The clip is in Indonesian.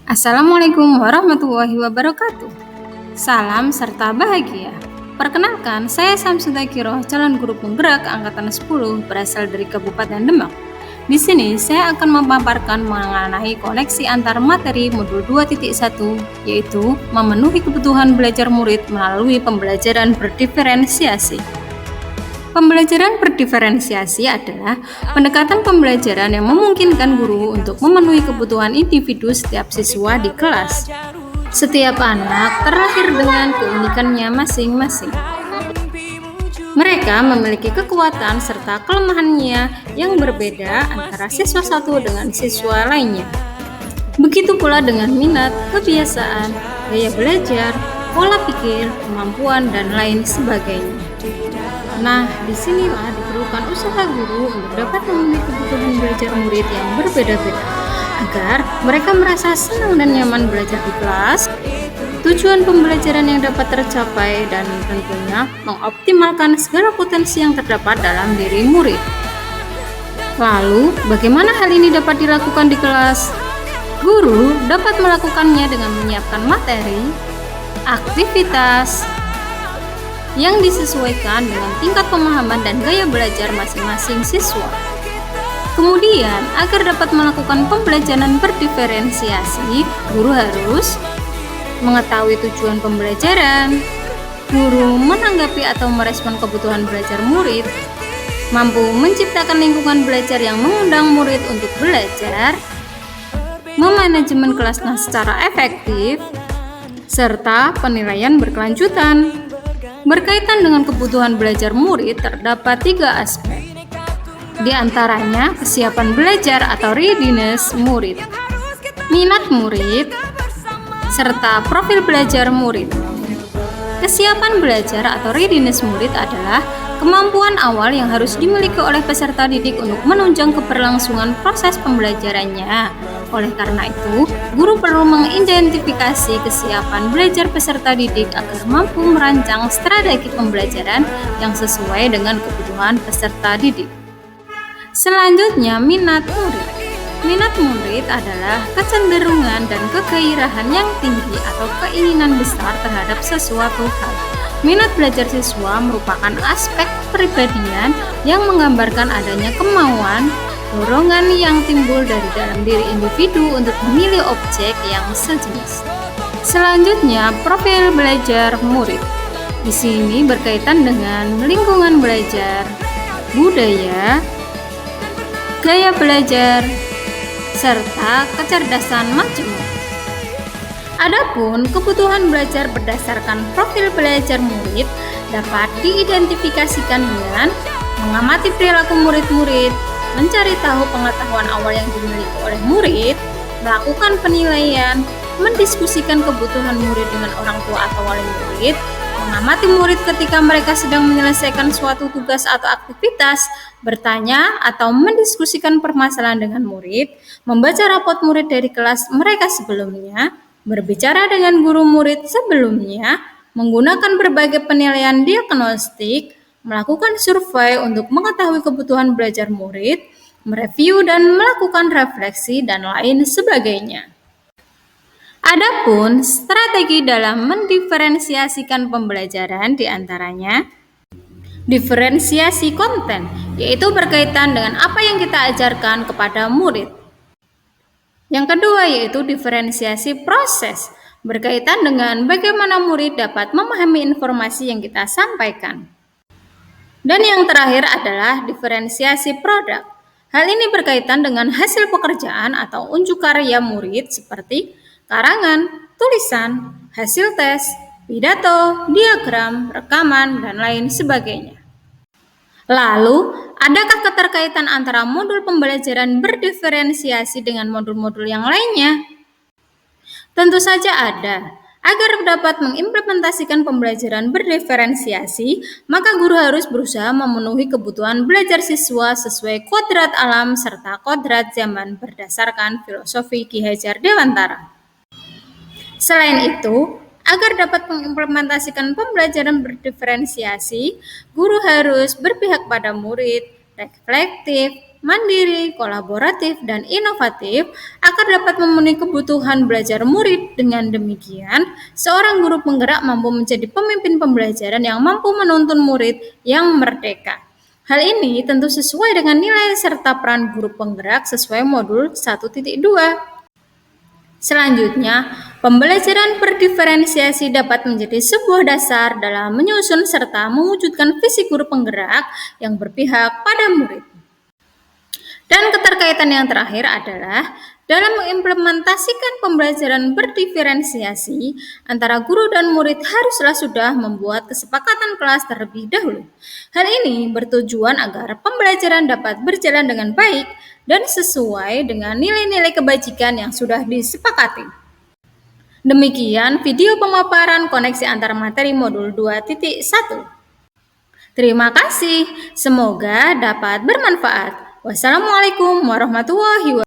Assalamualaikum warahmatullahi wabarakatuh. Salam serta bahagia. Perkenalkan, saya Samsudha Kiroh, calon guru penggerak angkatan 10 berasal dari Kabupaten Demak. Di sini saya akan memaparkan mengenai koneksi antar materi modul 2.1, yaitu memenuhi kebutuhan belajar murid melalui pembelajaran berdiferensiasi. Pembelajaran berdiferensiasi adalah pendekatan pembelajaran yang memungkinkan guru untuk memenuhi kebutuhan individu setiap siswa di kelas. Setiap anak terlahir dengan keunikannya masing-masing. Mereka memiliki kekuatan serta kelemahannya yang berbeda antara siswa satu dengan siswa lainnya. Begitu pula dengan minat, kebiasaan, gaya belajar, pola pikir, kemampuan, dan lain sebagainya. Nah, disinilah diperlukan usaha guru untuk dapat memenuhi kebutuhan belajar murid yang berbeda-beda, agar mereka merasa senang dan nyaman belajar di kelas, tujuan pembelajaran yang dapat tercapai, dan tentunya mengoptimalkan segala potensi yang terdapat dalam diri murid. Lalu, bagaimana hal ini dapat dilakukan di kelas? Guru dapat melakukannya dengan menyiapkan materi, aktivitas, yang disesuaikan dengan tingkat pemahaman dan gaya belajar masing-masing siswa. Kemudian, agar dapat melakukan pembelajaran berdiferensiasi, guru harus mengetahui tujuan pembelajaran, guru menanggapi atau merespon kebutuhan belajar murid, mampu menciptakan lingkungan belajar yang mengundang murid untuk belajar, memanajemen kelasnya secara efektif, serta penilaian berkelanjutan. Berkaitan dengan kebutuhan belajar murid, terdapat 3 aspek. Di antaranya, kesiapan belajar atau readiness murid, minat murid, serta profil belajar murid. Kesiapan belajar atau readiness murid adalah kemampuan awal yang harus dimiliki oleh peserta didik untuk menunjang keberlangsungan proses pembelajarannya. Oleh karena itu, guru perlu mengidentifikasi kesiapan belajar peserta didik agar mampu merancang strategi pembelajaran yang sesuai dengan kebutuhan peserta didik. Selanjutnya, minat murid. Minat murid adalah kecenderungan dan kegairahan yang tinggi atau keinginan besar terhadap sesuatu hal. Minat belajar siswa merupakan aspek kepribadian yang menggambarkan adanya kemauan, dorongan yang timbul dari dalam diri individu untuk memilih objek yang sejenis. Selanjutnya, profil belajar murid. Di sini berkaitan dengan lingkungan belajar, budaya, gaya belajar, serta kecerdasan majemuk. Adapun kebutuhan belajar berdasarkan profil belajar murid dapat diidentifikasikan dengan mengamati perilaku murid-murid, mencari tahu pengetahuan awal yang dimiliki oleh murid, melakukan penilaian, mendiskusikan kebutuhan murid dengan orang tua atau wali murid, mengamati murid ketika mereka sedang menyelesaikan suatu tugas atau aktivitas, bertanya atau mendiskusikan permasalahan dengan murid, membaca rapot murid dari kelas mereka sebelumnya, berbicara dengan guru murid sebelumnya, menggunakan berbagai penilaian diagnostik, melakukan survei untuk mengetahui kebutuhan belajar murid, mereview dan melakukan refleksi, dan lain sebagainya. Adapun strategi dalam mendiferensiasikan pembelajaran diantaranya diferensiasi konten, yaitu berkaitan dengan apa yang kita ajarkan kepada murid. Yang kedua yaitu diferensiasi proses, berkaitan dengan bagaimana murid dapat memahami informasi yang kita sampaikan. Dan yang terakhir adalah diferensiasi produk. Hal ini berkaitan dengan hasil pekerjaan atau unjuk karya murid seperti karangan, tulisan, hasil tes, pidato, diagram, rekaman, dan lain sebagainya. Lalu, adakah keterkaitan antara modul pembelajaran berdiferensiasi dengan modul-modul yang lainnya? Tentu saja ada. Agar dapat mengimplementasikan pembelajaran berdiferensiasi, maka guru harus berusaha memenuhi kebutuhan belajar siswa sesuai kodrat alam serta kodrat zaman berdasarkan filosofi Ki Hajar Dewantara. Selain itu, agar dapat mengimplementasikan pembelajaran berdiferensiasi, guru harus berpihak pada murid, reflektif, mandiri, kolaboratif, dan inovatif agar dapat memenuhi kebutuhan belajar murid. Dengan demikian, seorang guru penggerak mampu menjadi pemimpin pembelajaran yang mampu menuntun murid yang merdeka. Hal ini tentu sesuai dengan nilai serta peran guru penggerak sesuai modul 1.2. Selanjutnya, pembelajaran berdiferensiasi dapat menjadi sebuah dasar dalam menyusun serta mewujudkan visi guru penggerak yang berpihak pada murid. Dan keterkaitan yang terakhir adalah dalam mengimplementasikan pembelajaran berdiferensiasi antara guru dan murid haruslah sudah membuat kesepakatan kelas terlebih dahulu. Hal ini bertujuan agar pembelajaran dapat berjalan dengan baik dan sesuai dengan nilai-nilai kebajikan yang sudah disepakati. Demikian video pemaparan koneksi antar materi modul 2.1. Terima kasih, semoga dapat bermanfaat. Wassalamualaikum warahmatullahi wabarakatuh.